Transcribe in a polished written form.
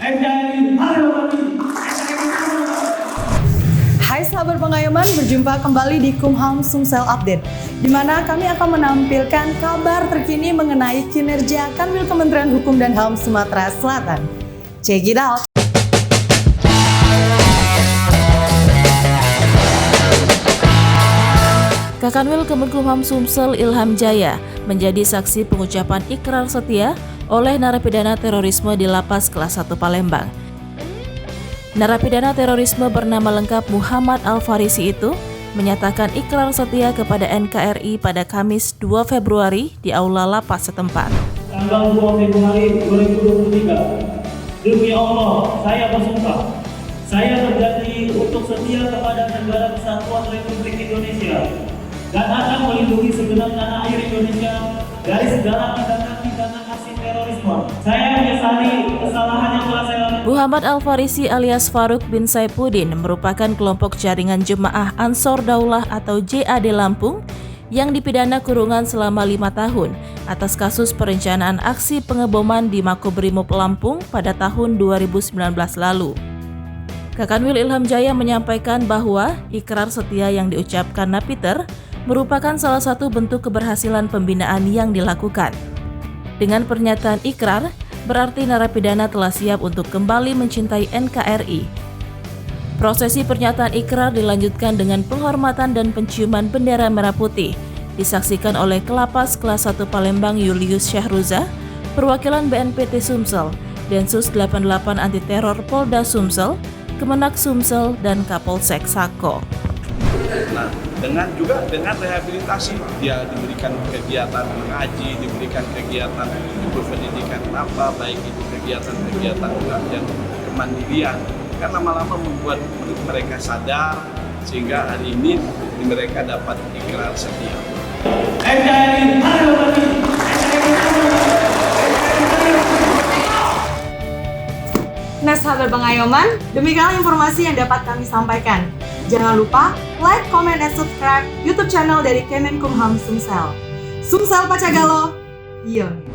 NKRI Harga Mati. Hai sahabat pengayoman, berjumpa kembali di Kumham Sumsel Update, di mana kami akan menampilkan kabar terkini mengenai kinerja Kanwil Kementerian Hukum dan HAM Sumatera Selatan. Check it out! Kakanwil Kemenkumham Sumsel Ilham Jaya menjadi saksi pengucapan ikrar setia oleh narapidana terorisme di Lapas Kelas 1 Palembang. Narapidana terorisme bernama lengkap Muhammad Al-Farisi itu menyatakan ikrar setia kepada NKRI pada Kamis 2 Februari di Aula Lapas setempat. Tanggal 2 Februari 2023, demi Allah, saya bersumpah, saya berjanji untuk setia kepada Negara Kesatuan Republik Indonesia dan akan melindungi segenap tanah air Indonesia dari segala tindakan aksi terorisme. Saya menyesali kesalahan yang telah saya lakukan. Muhammad Al-Farisi alias Faruk bin Saifuddin merupakan kelompok jaringan Jemaah Ansor Daulah atau JAD Lampung yang dipidana kurungan selama 5 tahun atas kasus perencanaan aksi pengeboman di Makobrimob Lampung pada tahun 2019 lalu. Kakanwil Ilham Jaya menyampaikan bahwa ikrar setia yang diucapkan Napiter merupakan salah satu bentuk keberhasilan pembinaan yang dilakukan. Dengan pernyataan ikrar, berarti narapidana telah siap untuk kembali mencintai NKRI. Prosesi pernyataan ikrar dilanjutkan dengan penghormatan dan penciuman bendera merah putih, disaksikan oleh Kelapas Kelas 1 Palembang Julius Syahruza, perwakilan BNPT Sumsel, Densus 88 Anti Teror Polda Sumsel, Kemenak Sumsel, dan Kapolsek Sako. Nah, dengan rehabilitasi dia diberikan kegiatan mengaji, diberikan kegiatan berpendidikan baik itu kegiatan-kegiatan yang kemandirian, karena lama-lama membuat mereka sadar sehingga hari ini mereka dapat ikrar setia. NKRI Harga Mati. Nah sahabat pengayoman, demikianlah informasi yang dapat kami sampaikan. Jangan lupa like, comment, dan subscribe YouTube channel dari Kemenkumham Sumsel. Sumsel Pacagalo, Yon.